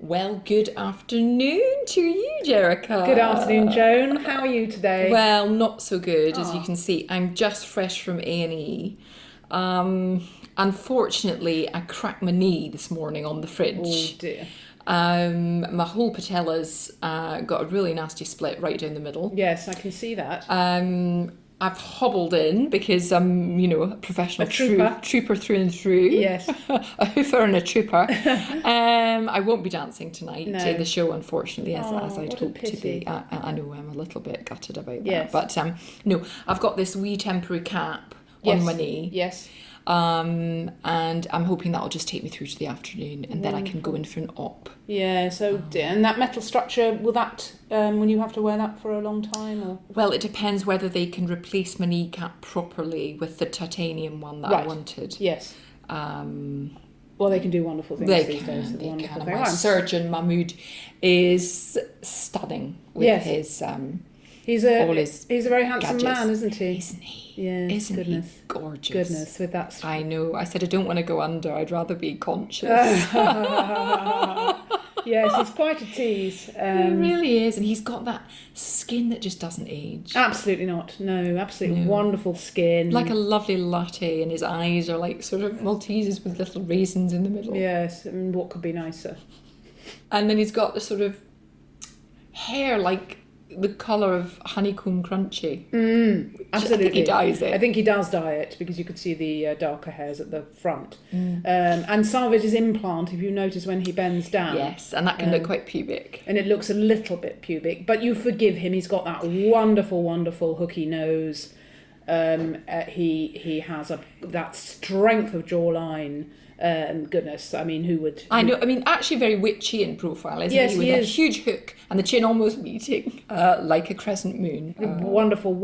Well, good afternoon to you, Jericha. Good afternoon, Joan. How are you today? Well, not so good, as you can see. I'm just fresh from A&E. Unfortunately, I cracked my knee this morning on the fridge. Oh dear. My whole patella's got a really nasty split right down the middle. Yes, I can see that. I've hobbled in because I'm, a professional trooper through and through. Yes. A hoofer and a trooper. I won't be dancing tonight in the show, unfortunately, as I'd hoped to be. I know I'm a little bit gutted about that. Yes. But no, I've got this wee temporary cap on my knee. Yes. And I'm hoping that'll just take me through to the afternoon, and then I can go in for an op. Yeah, so and that metal structure, will that, will you have to wear that for a long time? Or? Well, it depends whether they can replace my kneecap properly with the titanium one that I wanted. Yes. Well, they can do wonderful things these days. They can. My surgeon, Mahmood, is stunning with his... He's a very handsome gadgets. Man, isn't he? Isn't he? Yes, Isn't he gorgeous? Goodness, with that. I know. I said I don't want to go under. I'd rather be conscious. Yes, he's quite a tease. He really is, and he's got that skin that just doesn't age. Absolutely not. No, absolutely wonderful skin. Like a lovely latte, and his eyes are like sort of Maltesers with little raisins in the middle. Yes, and what could be nicer? And then he's got the sort of hair like the colour of honeycomb crunchy. Absolutely. I think he dyes it. I think he does dye it because you could see the darker hairs at the front. And some of it is implant, if you notice when he bends down. Yes, and that can look quite pubic. And it looks a little bit pubic, but you forgive him. He's got that wonderful, wonderful hooky nose. He has that strength of jawline. Goodness, I mean, who would... I know, I mean, actually very witchy in profile, isn't yes, he? With a huge hook and the chin almost meeting, like a crescent moon. Wonderful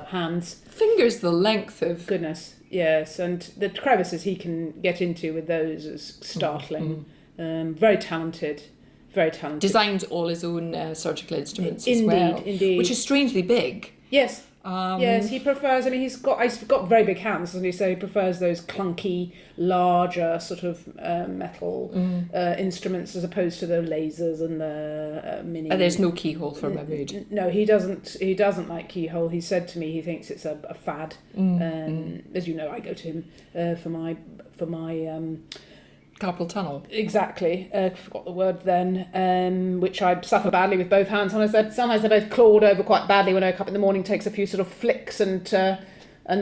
hands. Fingers the length of... Goodness, yes, and the crevices he can get into with those is startling. Very talented. Very talented. Designs all his own surgical instruments as well. Indeed. Which is strangely big. Yes. Yes, he prefers. I mean, he's got very big hands, doesn't he? So he prefers those clunky, larger sort of metal instruments as opposed to the lasers and the mini. There's no keyhole for Mahmood. No, he doesn't. He doesn't like keyhole. He said to me he thinks it's a fad. As you know, I go to him for my. Carpal tunnel. Exactly. Forgot the word then, which I suffer badly with both hands. Sometimes they're both clawed over quite badly when I wake up in the morning, takes a few sort of flicks and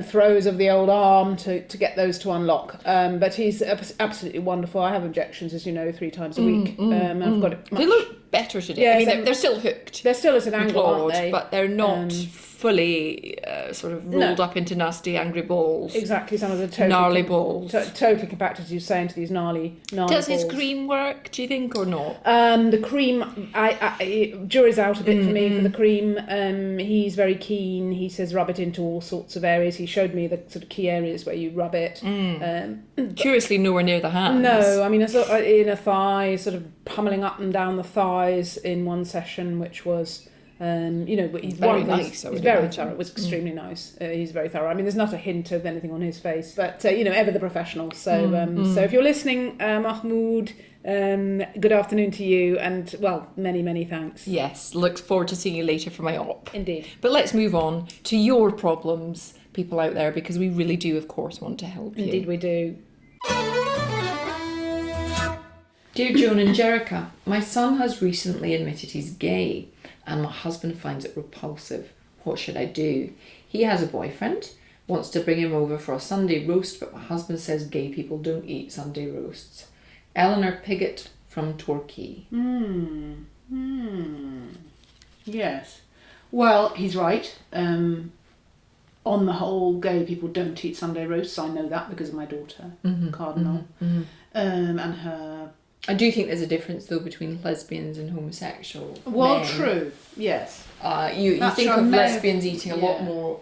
throws of the old arm to get those to unlock. But he's absolutely wonderful. I have injections, as you know, 3 times a week. I've got it. They look better today. Yes, I mean, they're still hooked. They're still at an angle, aren't they? But they're not fully sort of rolled up into nasty, angry balls. Exactly, some of the gnarly balls. Totally compacted, as you say, into these gnarly Does balls. his cream work, do you think, or not? The cream, jury's out a bit for me for the cream. He's very keen. He says rub it into all sorts of areas. He showed me the sort of key areas where you rub it. Curiously, nowhere near the hands. No, I mean, in a thigh, sort of pummeling up and down the thighs in one session, which was... he's very nice. He's very thorough. It was extremely nice. He's very thorough. I mean, there's not a hint of anything on his face, but ever the professional. So, so if you're listening, Mahmood, good afternoon to you, and well, many, many thanks. Yes, look forward to seeing you later for my op. Indeed. But let's move on to your problems, people out there, because we really do, of course, want to help you. Indeed, we do. Dear Joan and Jericha, my son has recently admitted he's gay, and my husband finds it repulsive. What should I do? He has a boyfriend, wants to bring him over for a Sunday roast, but my husband says gay people don't eat Sunday roasts. Eleanor Piggott from Torquay. Yes. Well, he's right. On the whole, gay people don't eat Sunday roasts. I know that because of my daughter, Cardinal, and her... I do think there's a difference, though, between lesbians and homosexual Well, men. true, yes. You think of lesbians eating a lot more,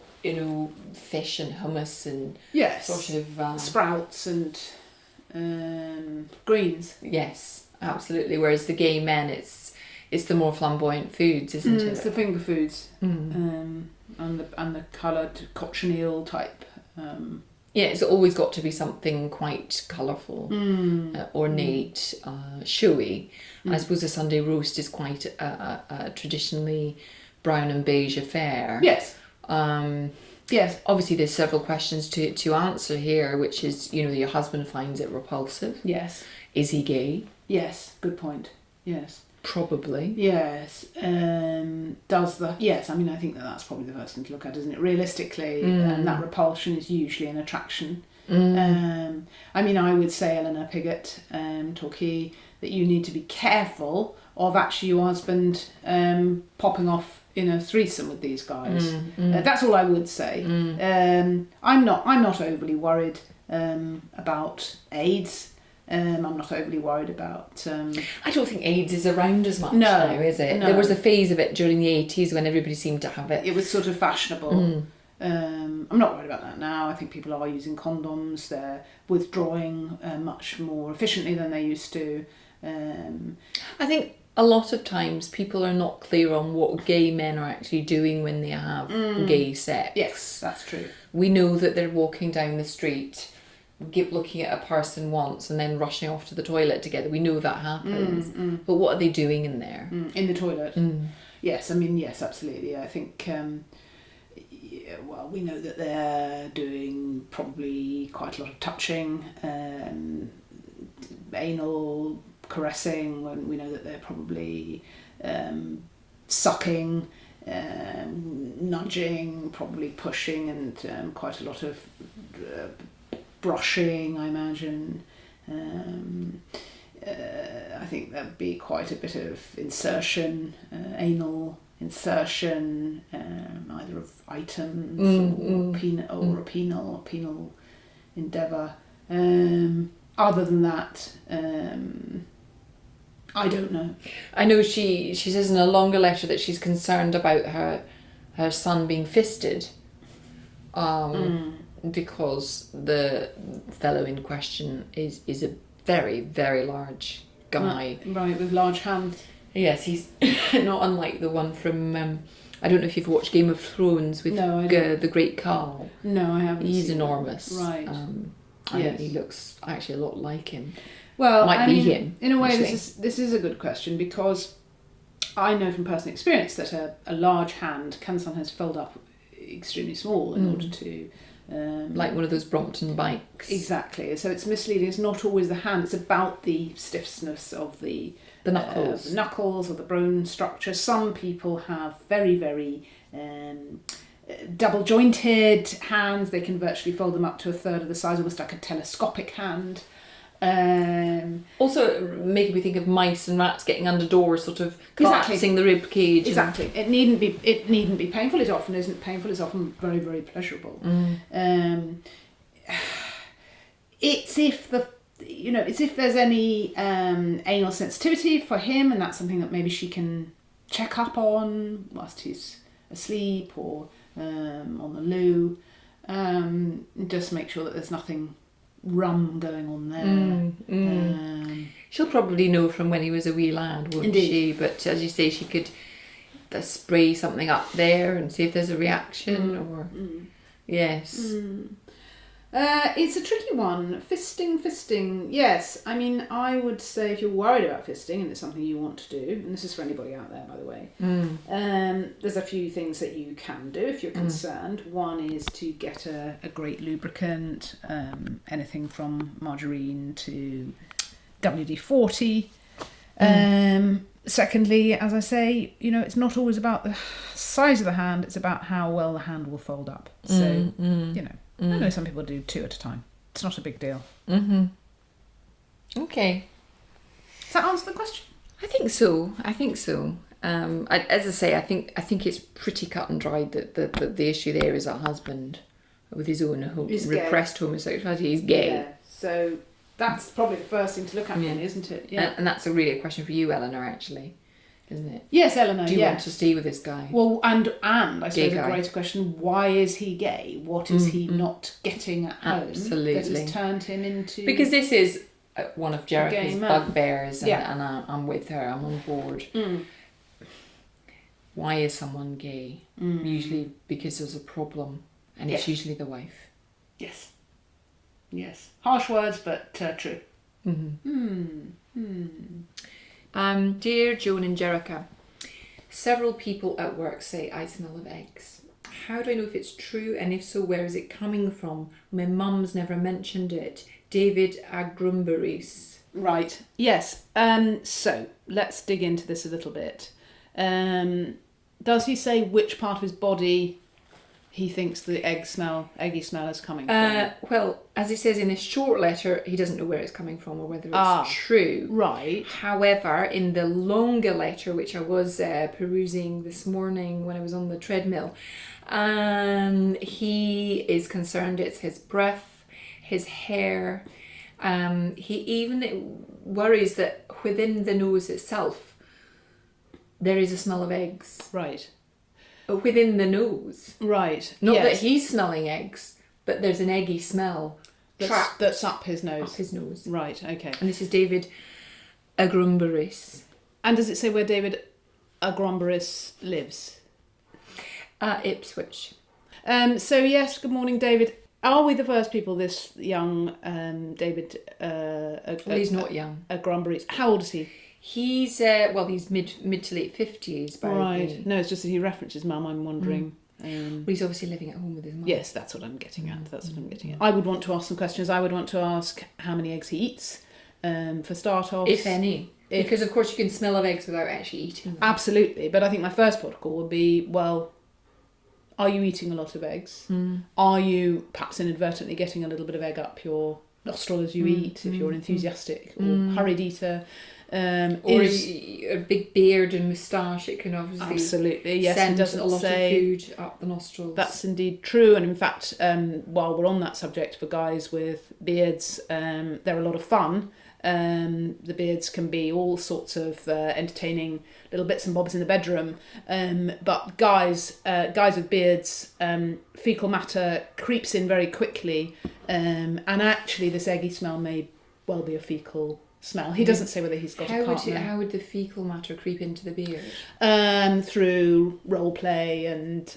fish and hummus and sort of... sprouts and greens. Yes, absolutely. Whereas the gay men, it's the more flamboyant foods, isn't it? It's the finger foods and the coloured cochineal type Yeah, it's always got to be something quite colourful, ornate, showy. I suppose a Sunday roast is quite a traditionally brown and beige affair. Yes. Yes. Obviously, there's several questions to answer here, which is, your husband finds it repulsive. Yes. Is he gay? Yes. Good point. Yes. Probably. Yes. Yes, I mean, I think that's probably the first thing to look at, isn't it? Realistically, that repulsion is usually an attraction. I mean, I would say, Eleanor Pigott, Torquay, that you need to be careful of actually your husband popping off in a threesome with these guys. That's all I would say. I'm not overly worried about AIDS. I'm not overly worried about... I don't think AIDS is around as much now, is it? No. There was a phase of it during the 80s when everybody seemed to have it. It was sort of fashionable. I'm not worried about that now. I think people are using condoms. They're withdrawing much more efficiently than they used to. I think a lot of times people are not clear on what gay men are actually doing when they have gay sex. Yes, that's true. We know that they're walking down the street, looking at a person once and then rushing off to the toilet together. We know that happens. But what are they doing in there? In the toilet? Yes, I mean, yes, absolutely. I think, we know that they're doing probably quite a lot of touching, anal caressing, and we know that they're probably sucking, nudging, probably pushing, and quite a lot of brushing, I imagine. I think there'd be quite a bit of insertion, anal insertion, either of items or a penal endeavour. Other than that, I don't know. I know she says in a longer letter that she's concerned about her son being fisted. Because the fellow in question is a very, very large guy. Right, with large hands. Yes, he's not unlike the one from... I don't know if you've watched Game of Thrones with the Great Khal. No, I haven't. He's enormous. Right. I think he looks actually a lot like him. Well, Might be him. In a way, this is a good question, because I know from personal experience that a large hand can sometimes fold up extremely small in order to... like one of those Brompton bikes. Exactly. So it's misleading. It's not always the hand. It's about the stiffness of the knuckles. The knuckles or the bone structure. Some people have very, very double jointed hands. They can virtually fold them up to a third of the size, almost like a telescopic hand. Also making me think of mice and rats getting under doors, sort of collapsing the rib cage. Exactly. It needn't be painful. It often isn't painful. It's often very, very pleasurable. It's if there's any anal sensitivity for him, and that's something that maybe she can check up on whilst he's asleep or on the loo. Just make sure that there's nothing rum going on there. She'll probably know from when he was a wee lad, won't she? But as you say, she could spray something up there and see if there's a reaction. Yes. It's a tricky one. Fisting. Yes, I mean, I would say if you're worried about fisting and it's something you want to do, and this is for anybody out there, by the way, there's a few things that you can do if you're concerned. One is to get a great lubricant, anything from margarine to WD-40. Secondly, as I say, it's not always about the size of the hand, it's about how well the hand will fold up. So, I know some people do 2 at a time. It's not a big deal. Okay. Does that answer the question? I think so. As I say, I think it's pretty cut and dried that the issue there is her husband with his own repressed homosexuality. He's gay. Yeah. So that's probably the first thing to look at, isn't it? Yeah. And that's really a question for you, Eleanor, actually, isn't it? Yes, Eleanor. Do you want to stay with this guy? Well, and I suppose a greater question: why is he gay? What is he not getting at home that has turned him into? Because this is one of Jericha's bugbears, and I'm with her. I'm on board. Why is someone gay? Usually because there's a problem, and it's usually the wife. Yes. Yes. Harsh words, but true. Dear Joan and Jericha, several people at work say I smell of eggs. How do I know if it's true, and if so, where is it coming from? My mum's never mentioned it. David Agrumbaris. Right. Yes. So let's dig into this a little bit. Does he say which part of his body he thinks the eggy smell is coming from? Well, as he says in this short letter, he doesn't know where it's coming from or whether it's true. Right. However, in the longer letter, which I was perusing this morning when I was on the treadmill, he is concerned it's his breath, his hair. He even worries that within the nose itself, there is a smell of eggs. Right. Within the nose. Right. Not that he's smelling eggs, but there's an eggy smell that's up his nose. Up his nose. Right, okay. And this is David Agrumbaris. And does it say where David Agrumbaris lives? Ipswich. So yes, good morning, David. Are we the first people, this young David... Well, he's not young. Agrumbaris. How old is he? He's he's mid to late 50s. Right. No, it's just that he references mum. I'm wondering. Well, he's obviously living at home with his mum. Yes, that's what I'm getting at. I would want to ask some questions. I would want to ask how many eggs he eats, for start-offs. If any. Because, of course, you can smell of eggs without actually eating them. Absolutely. But I think my first protocol would be, well, are you eating a lot of eggs? Are you perhaps inadvertently getting a little bit of egg up your nostril as you eat, if you're an enthusiastic or hurried eater? Or a big beard and moustache, it can obviously absolutely, yes, send a lot of food up the nostrils. That's indeed true. And in fact, while we're on that subject, for guys with beards, they're a lot of fun. The beards can be all sorts of entertaining little bits and bobs in the bedroom, but guys with beards, fecal matter creeps in very quickly, and actually this eggy smell may well be a fecal smell. He doesn't say whether he's got a partner. How would the fecal matter creep into the beard? Through role play and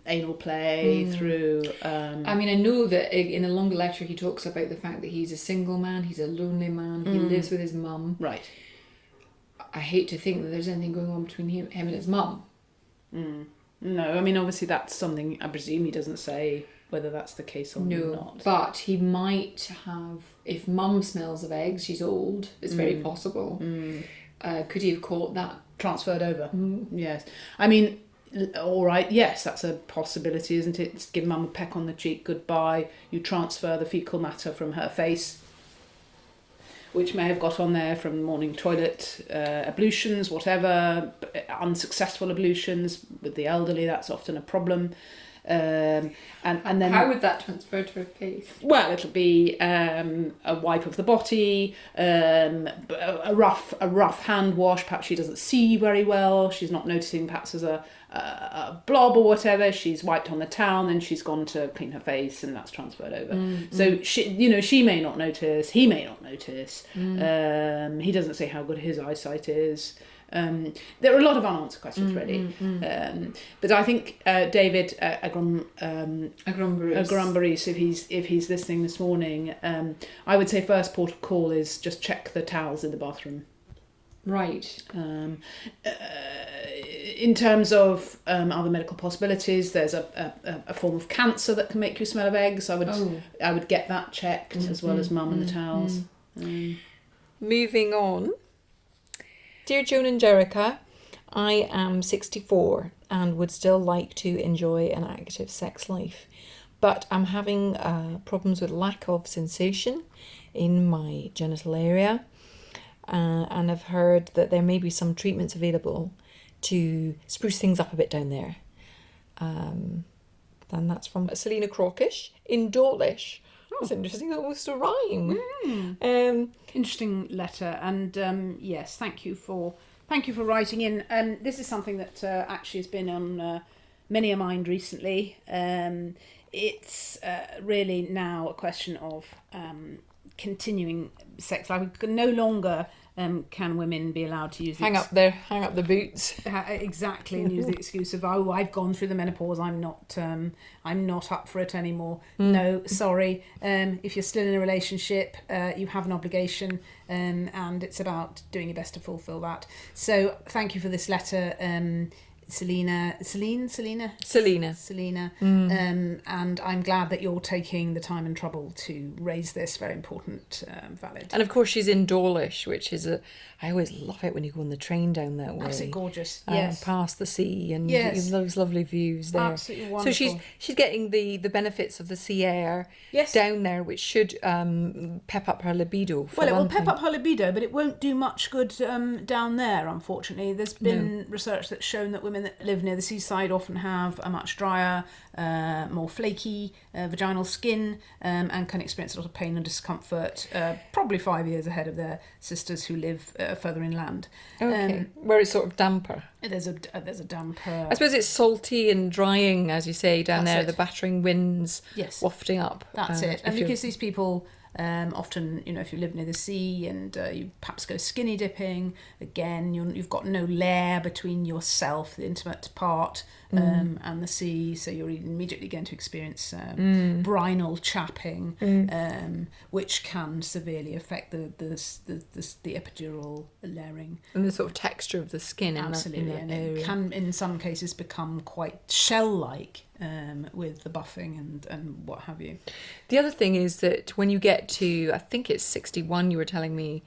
anal play, through... I mean, I know that in a longer lecture he talks about the fact that he's a single man, he's a lonely man, he lives with his mum. Right. I hate to think that there's anything going on between him and his mum. No, I mean, obviously that's something, I presume he doesn't say whether that's the case or not. But he might have, if mum smells of eggs, she's old, it's very possible. Could he have caught that? Transferred over? Yes. I mean, all right, yes, that's a possibility, isn't it? Just give mum a peck on the cheek, goodbye. You transfer the fecal matter from her face, which may have got on there from morning toilet ablutions, whatever, unsuccessful ablutions. With the elderly, that's often a problem. And then how would that transfer to her face? Well, it'll be a wipe of the body, a rough hand wash. Perhaps she doesn't see very well. She's not noticing. Perhaps there's a blob or whatever. She's wiped on the towel, and she's gone to clean her face, and that's transferred over. So she may not notice. He may not notice. He doesn't say how good his eyesight is. There are a lot of unanswered questions, really. But I think David Agrumbaris, if he's listening this morning, I would say first port of call is just check the towels in the bathroom. Right. In terms of other medical possibilities, there's a form of cancer that can make you smell of eggs. I would get that checked as well as mum and the towels. Moving on. Dear Joan and Jericha, I am 64 and would still like to enjoy an active sex life, but I'm having problems with lack of sensation in my genital area, and I've heard that there may be some treatments available to spruce things up a bit down there. And that's from Selena Crawkish in Dawlish. That's interesting, almost a rhyme. Interesting letter, and yes, thank you for writing in. This is something that actually has been on many a mind recently. It's really now a question of continuing sex life. We can no longer can women be allowed to use hang up the boots. Exactly, and use the excuse of, oh, I've gone through the menopause, I'm not up for it anymore. No, sorry. If you're still in a relationship, you have an obligation, and it's about doing your best to fulfil that. So thank you for this letter, Selena. And I'm glad that you're taking the time and trouble to raise this very important, valid. And of course, she's in Dawlish, which is I always love it when you go on the train down that way. Absolutely gorgeous. Yes. Past the sea and Yes. those lovely views there. Absolutely wonderful. So she's getting the benefits of the sea air down there, which should pep up her libido. Well, it will pep up her libido, but it won't do much good down there, unfortunately. There's been research that's shown that women that live near the seaside often have a much drier, more flaky vaginal skin, and can experience a lot of pain and discomfort, probably 5 years ahead of their sisters who live further inland. Okay, where it's sort of damper. There's a damper. I suppose it's salty and drying, as you say, down there. The battering winds wafting up. That's it. And because these people often, if you live near the sea and you perhaps go skinny dipping, again, you've got no layer between yourself, the intimate part, and the sea, so you're immediately going to experience brinal chapping, which can severely affect the epidural layering. And the sort of texture of the skin in Absolutely, that and area. it can, in some cases, become quite shell-like with the buffing and what have you. The other thing is that when you get to, I think it's 61, you were telling me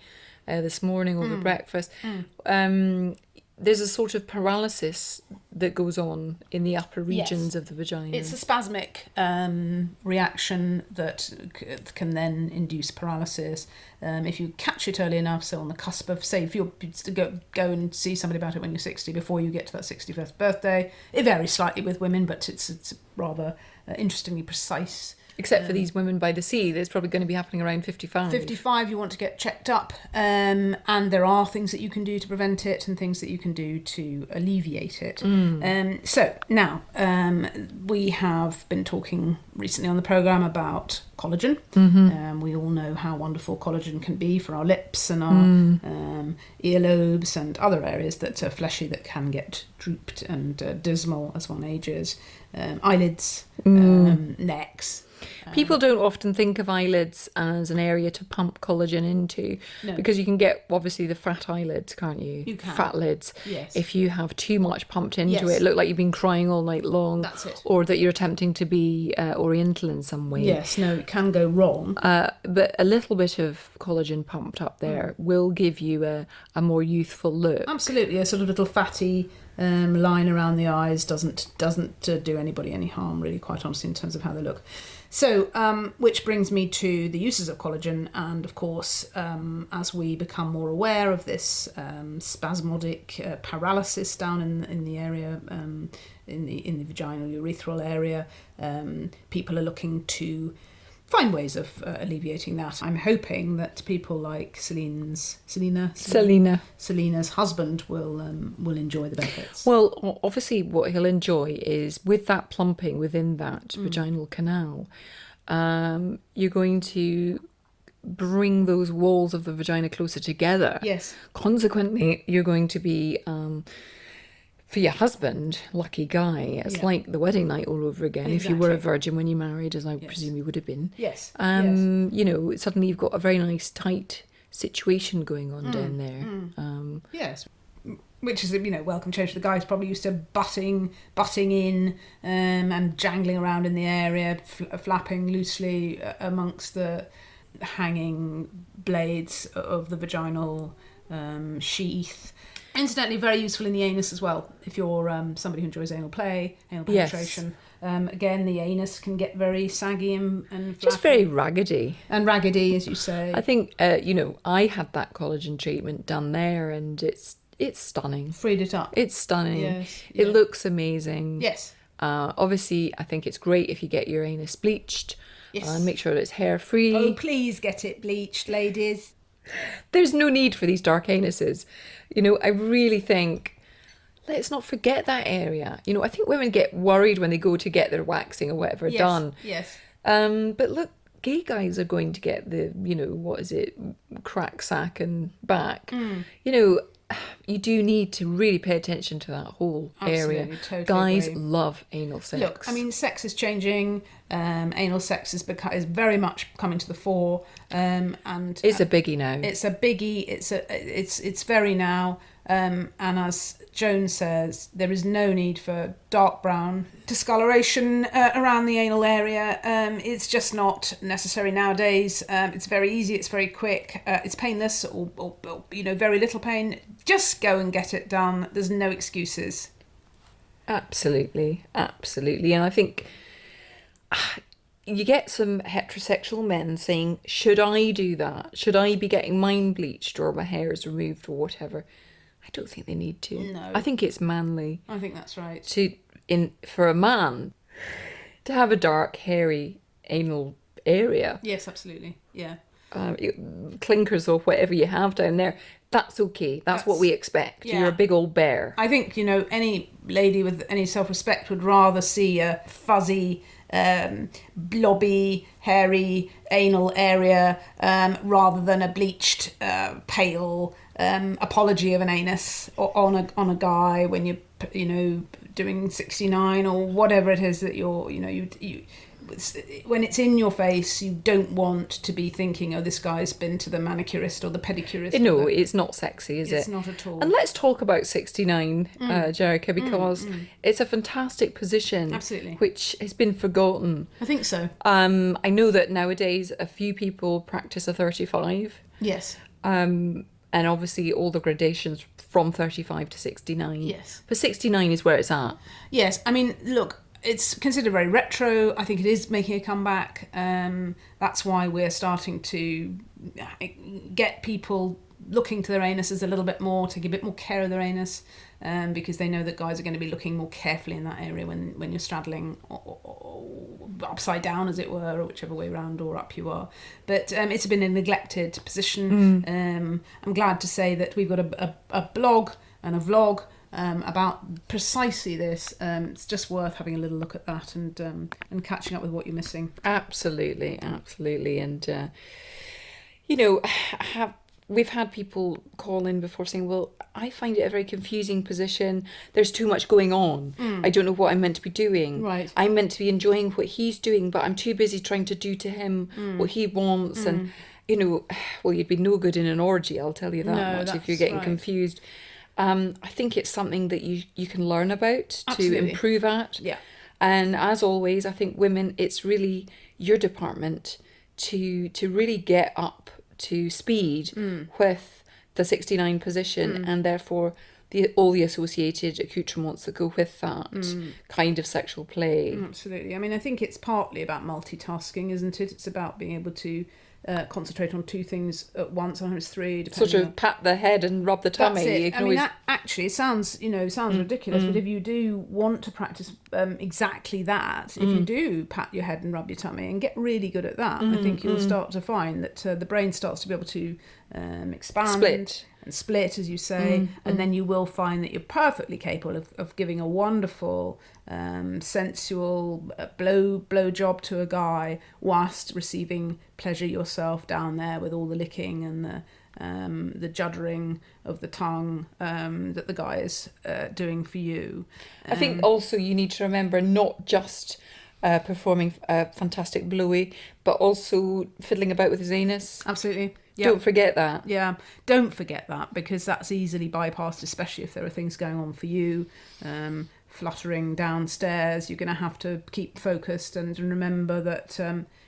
this morning over breakfast, there's a sort of paralysis that goes on in the upper regions of the vagina. It's a spasmic reaction that can then induce paralysis. If you catch it early enough, so on the cusp of, say, if you're to go and see somebody about it when you're 60, before you get to that 61st birthday, it varies slightly with women, but it's rather interestingly precise. Except for these women by the sea, there's probably going to be happening around 55. 55, you want to get checked up, and there are things that you can do to prevent it and things that you can do to alleviate it. So now, we have been talking recently on the programme about collagen. We all know how wonderful collagen can be for our lips and our earlobes and other areas that are fleshy that can get drooped and dismal as one ages. Eyelids, necks. People don't often think of eyelids as an area to pump collagen into, because you can get, obviously, the fat eyelids, can't you? You can. Fat lids. Yes. If you have too much pumped into it, look like you've been crying all night long. That's it. Or that you're attempting to be oriental in some way. Yes, no, it can go wrong. But a little bit of collagen pumped up there will give you a more youthful look. Absolutely, a sort of little fatty line around the eyes doesn't do anybody any harm, really, quite honestly, in terms of how they look. So, which brings me to the uses of collagen, and of course, as we become more aware of this spasmodic paralysis down in the area, in the vaginal urethral area, people are looking to find ways of alleviating that. I'm hoping that people like Selena's husband will enjoy the benefits. Well, obviously what he'll enjoy is, with that plumping within that vaginal canal, you're going to bring those walls of the vagina closer together. Yes. Consequently, you're going to be... for your husband, lucky guy, it's like the wedding night all over again. Exactly. If you were a virgin when you married, as I presume you would have been. Yes. Suddenly you've got a very nice, tight situation going on down there. Yes. Which is, welcome change for the guy who's probably used to butting in and jangling around in the area, flapping loosely amongst the hanging blades of the vaginal sheath. Incidentally, very useful in the anus as well, if you're somebody who enjoys anal penetration. Again, the anus can get very saggy and flappy. Just very raggedy. And raggedy, as you say. I think, I had that collagen treatment done there, and it's stunning. Freed it up. It's stunning. Yes. It looks amazing. Yes. Obviously, I think it's great if you get your anus bleached. Yes. And make sure that it's hair-free. Oh, please get it bleached, ladies. There's no need for these dark anuses. I really think, let's not forget that area. I think women get worried when they go to get their waxing or whatever done. Yes. But look, gay guys are going to get the, what is it, crack sack and back. You do need to really pay attention to that whole area. Totally Guys agree. love anal sex. Look, I mean, sex is changing. Anal sex is very much coming to the fore, and it's a biggie now. It's a biggie. It's very now. And as Joan says, there is no need for dark brown discoloration around the anal area. It's just not necessary nowadays. It's very easy. It's very quick. It's painless, or very little pain. Just go and get it done. There's no excuses. Absolutely. And I think you get some heterosexual men saying, should I do that? Should I be getting mine bleached or my hairs removed or whatever? I don't think they need to. No. I think it's manly. I think that's right. For a man to have a dark, hairy anal area. Yes, absolutely. Yeah. Clinkers or whatever you have down there, that's okay. That's what we expect. Yeah. You're a big old bear. I think, any lady with any self-respect would rather see a fuzzy, blobby, hairy anal area rather than a bleached, pale apology of an anus on a guy when you're doing 69 or whatever it is that when it's in your face, you don't want to be thinking, oh, this guy's been to the manicurist or the pedicurist. No, it's not sexy, is it? It's not at all. And let's talk about 69, Jericha, because it's a fantastic position. Absolutely. Which has been forgotten. I think so. I know that nowadays a few people practice a 35. Yes. And obviously all the gradations from 35 to 69. Yes. But 69 is where it's at. Yes. I mean, look, it's considered very retro. I think it is making a comeback. That's why we're starting to get people looking to their anuses a little bit more, taking a bit more care of their anus, because they know that guys are going to be looking more carefully in that area when you're straddling or upside down, as it were, or whichever way around or up you are. But it's been a neglected position. I'm glad to say that we've got a blog and a vlog about precisely this. It's just worth having a little look at that and catching up with what you're missing. Absolutely. And we've had people call in before saying, well, I find it a very confusing position. There's too much going on. I don't know what I'm meant to be doing. Right. I'm meant to be enjoying what he's doing, but I'm too busy trying to do to him what he wants. And well, you'd be no good in an orgy, I'll tell you that much, if you're getting confused. I think it's something that you can learn about. Absolutely. To improve at. Yeah. And as always, I think women, it's really your department to really get up to speed with the 69 position and therefore all the associated accoutrements that go with that kind of sexual play. Absolutely. I mean, I think it's partly about multitasking, isn't it? It's about being able to concentrate on two things at once, sometimes three. Sort of pat the head and rub the tummy. That's it. You can I mean, always... actually, it sounds ridiculous, but if you do want to practice exactly that, if you do pat your head and rub your tummy and get really good at that, I think you'll start to find that the brain starts to be able to expand. Split, as you say, and then you will find that you're perfectly capable of giving a wonderful, sensual blow job to a guy whilst receiving pleasure yourself down there with all the licking and the juddering of the tongue that the guy is doing for you. I think also you need to remember not just performing a fantastic blowy, but also fiddling about with his anus. Absolutely. Yep. Don't forget that. Yeah, don't forget that, because that's easily bypassed, especially if there are things going on for you, fluttering downstairs. You're going to have to keep focused and remember that,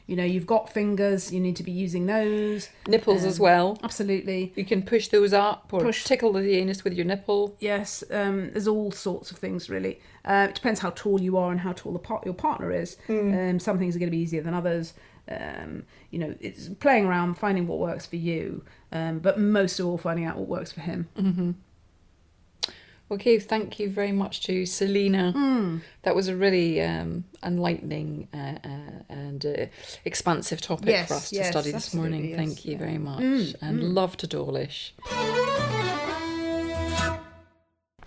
you've got fingers, you need to be using those. Nipples as well. Absolutely. You can push those up or tickle the anus with your nipple. Yes, there's all sorts of things, really. It depends how tall you are and how tall your partner is. Some things are going to be easier than others. It's playing around, finding what works for you, but most of all finding out what works for him. Okay, thank you very much to Selena. That was a really enlightening and expansive topic for us to study this morning. Yes, thank you very much, and love to Dawlish.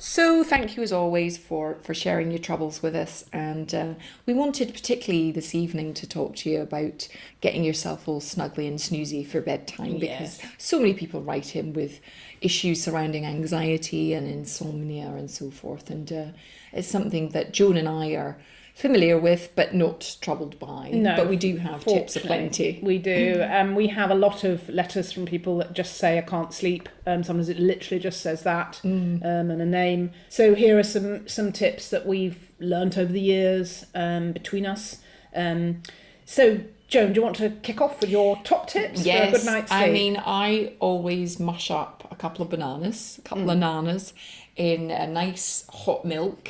So thank you as always for sharing your troubles with us, and we wanted particularly this evening to talk to you about getting yourself all snuggly and snoozy for bedtime, because so many people write in with issues surrounding anxiety and insomnia and so forth, and it's something that Joan and I are familiar with but not troubled by. No, but we do have tips aplenty. We do. We have a lot of letters from people that just say I can't sleep. Sometimes it literally just says that, and a name. So here are some tips that we've learnt over the years between us. So Joan, do you want to kick off with your top tips for a good night's sleep? I mean, I always mush up a couple of bananas, of nanas in a nice hot milk.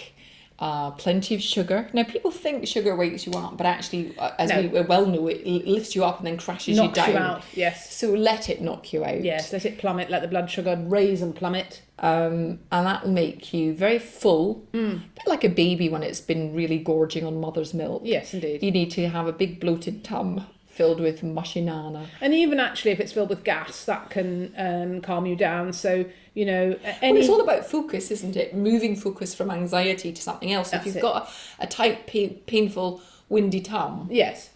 Plenty of sugar. Now, people think sugar wakes you up, but actually, as we well know, it lifts you up and then crashes you down. Knocks you out, yes. So let it knock you out. Yes, let it plummet, let the blood sugar raise and plummet. And that will make you very full, a bit like a baby when it's been really gorging on mother's milk. Yes, indeed. You need to have a big bloated tum filled with mushy nana. And even actually, if it's filled with gas, that can calm you down. So, you know, it's all about focus, isn't it? Moving focus from anxiety to something else. That's if you've got a tight, painful, windy tum, yes,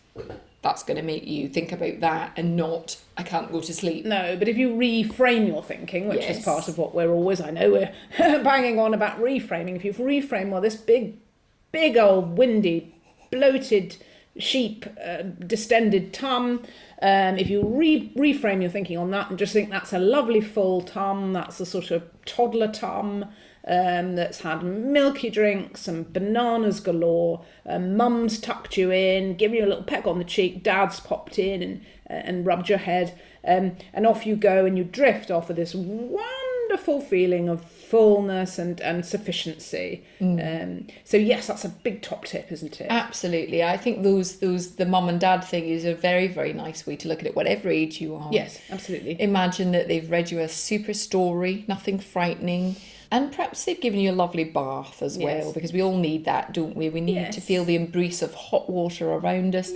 that's going to make you think about that and not, I can't go to sleep. No, but if you reframe your thinking, which is part of what I know we're banging on about reframing. If you reframe, well, this big old windy, bloated sheep, distended tum, if you reframe your thinking on that and just think that's a lovely full tum, that's a sort of toddler tum, that's had milky drinks and bananas galore, mum's tucked you in, given you a little peck on the cheek, dad's popped in and rubbed your head, and off you go, and you drift off of this wonderful feeling of fullness and sufficiency. So yes, that's a big top tip, isn't it? Absolutely. I think the mum and dad thing is a very, very nice way to look at it, whatever age you are. Yes, absolutely. Imagine that they've read you a super story, nothing frightening, and perhaps they've given you a lovely bath as well, because we all need that, don't we? We need to feel the embrace of hot water around us,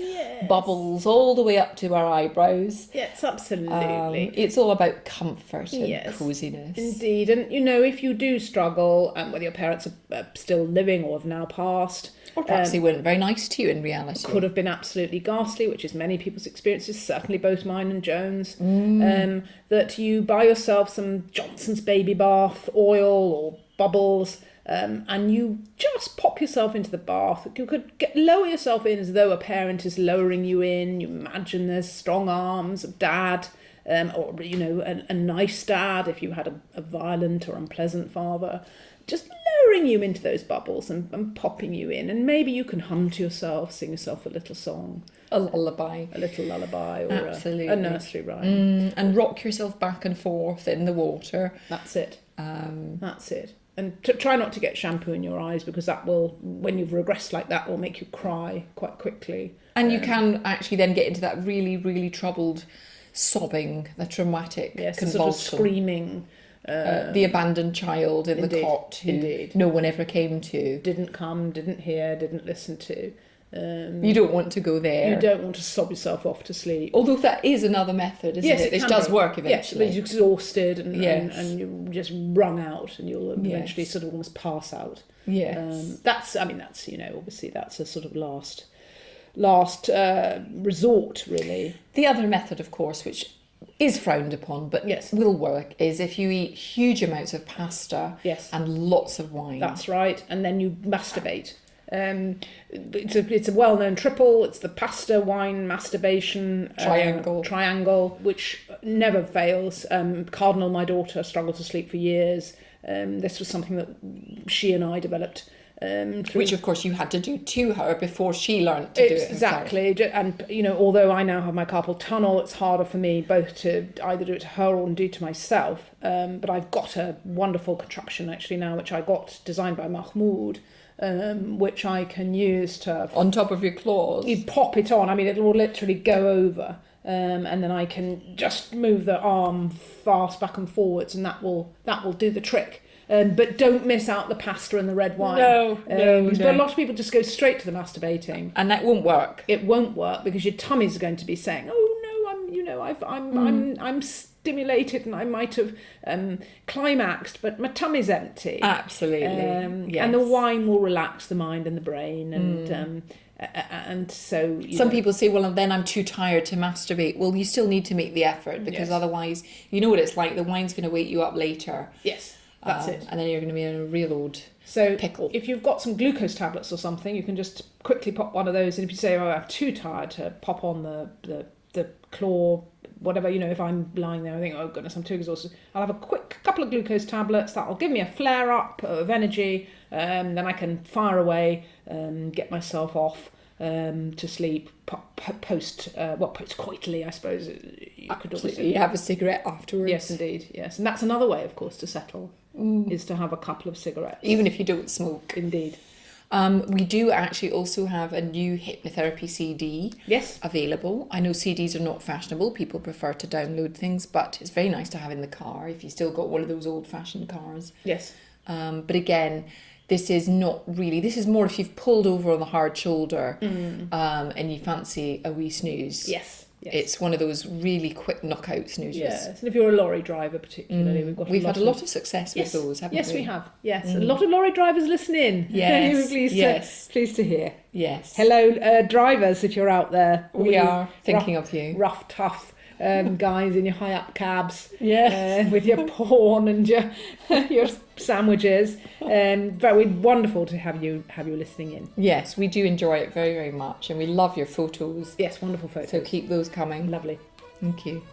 bubbles all the way up to our eyebrows. Yes, absolutely. It's all about comfort and coziness. Indeed. And, you know, if you do struggle, whether your parents are still living or have now passed, or perhaps they weren't very nice to you in reality. Could have been absolutely ghastly, which is many people's experiences, certainly both mine and Joan's, that you buy yourself some Johnson's baby bath oil or bubbles, and you just pop yourself into the bath. You could lower yourself in as though a parent is lowering you in. You imagine there's strong arms of dad, or, you know, a nice dad if you had a violent or unpleasant father, just lowering you into those bubbles and popping you in. And maybe you can hum to yourself, sing yourself a little song. A lullaby. A little lullaby, or absolutely. a nursery rhyme. And rock yourself back and forth in the water. That's it. That's it. And try not to get shampoo in your eyes, because that will, when you've regressed like that, will make you cry quite quickly. And you can actually then get into that really, really troubled sobbing, the traumatic convulsion. Sort of screaming. The abandoned child in the cot who no one ever came to. Didn't come, didn't hear, didn't listen to. You don't want to go there. You don't want to sob yourself off to sleep. Although that is another method, isn't it? It does work eventually. Yes, but you're exhausted and you're just wrung out, and you'll eventually sort of almost pass out. Yes. That's, you know, obviously that's a sort of last resort, really. The other method, of course, which is frowned upon but will work, is if you eat huge amounts of pasta and lots of wine. That's right. And then you masturbate. It's a well-known triple. It's the pasta, wine, masturbation triangle, which never fails. Cardinal, my daughter, struggled to sleep for years. This was something that she and I developed. Which of course you had to do to her before she learned to do it herself. Exactly. And, you know, although I now have my carpal tunnel, it's harder for me both to either do it to her or do to myself. But I've got a wonderful contraption actually now, which I got designed by Mahmoud, which I can use to... On top of your claws? You pop it on. I mean, it will literally go over. And then I can just move the arm fast back and forwards, and that will do the trick. But don't miss out the pasta and the red wine. No. But a lot of people just go straight to the masturbating. And that won't work. It won't work because your tummy's going to be saying, oh no, I'm I'm stimulated and I might have climaxed, but my tummy's empty. Absolutely. Yes. And the wine will relax the mind and the brain, and so some people say, well, then I'm too tired to masturbate. Well, you still need to make the effort, because otherwise, you know what it's like. The wine's going to wake you up later. Yes, that's it. And then you're going to be in a real old pickle. If you've got some glucose tablets or something, you can just quickly pop one of those. And if you say, oh, I'm too tired to pop on the claw, whatever, if I'm lying there, I think, oh goodness, I'm too exhausted, I'll have a quick couple of glucose tablets. That'll give me a flare up of energy. Then I can fire away, get myself off to sleep post coitally, I suppose. You could also you have a cigarette afterwards. Yes, indeed. Yes, and that's another way, of course, to settle is to have a couple of cigarettes, even if you don't smoke. Indeed. We do actually also have a new hypnotherapy CD available. I know CDs are not fashionable. People prefer to download things, but it's very nice to have in the car if you still got one of those old-fashioned cars. Yes. But again, this is not really... This is more if you've pulled over on the hard shoulder and you fancy a wee snooze. Yes. Yes. It's one of those really quick knockout snoozes. Yes, and if you're a lorry driver particularly, we've had a lot of success with those, haven't we? Yes, we have. Yes, a lot of lorry drivers listening. Yes, pleased to hear. Yes. Hello, drivers, if you're out there. We are thinking of you. Rough, tough guys in your high-up cabs. Yes. With your porn and your sandwiches. Very wonderful to have you listening in. Yes, we do enjoy it very, very much, and we love your photos. Yes, wonderful photos. So keep those coming. Lovely. Thank you.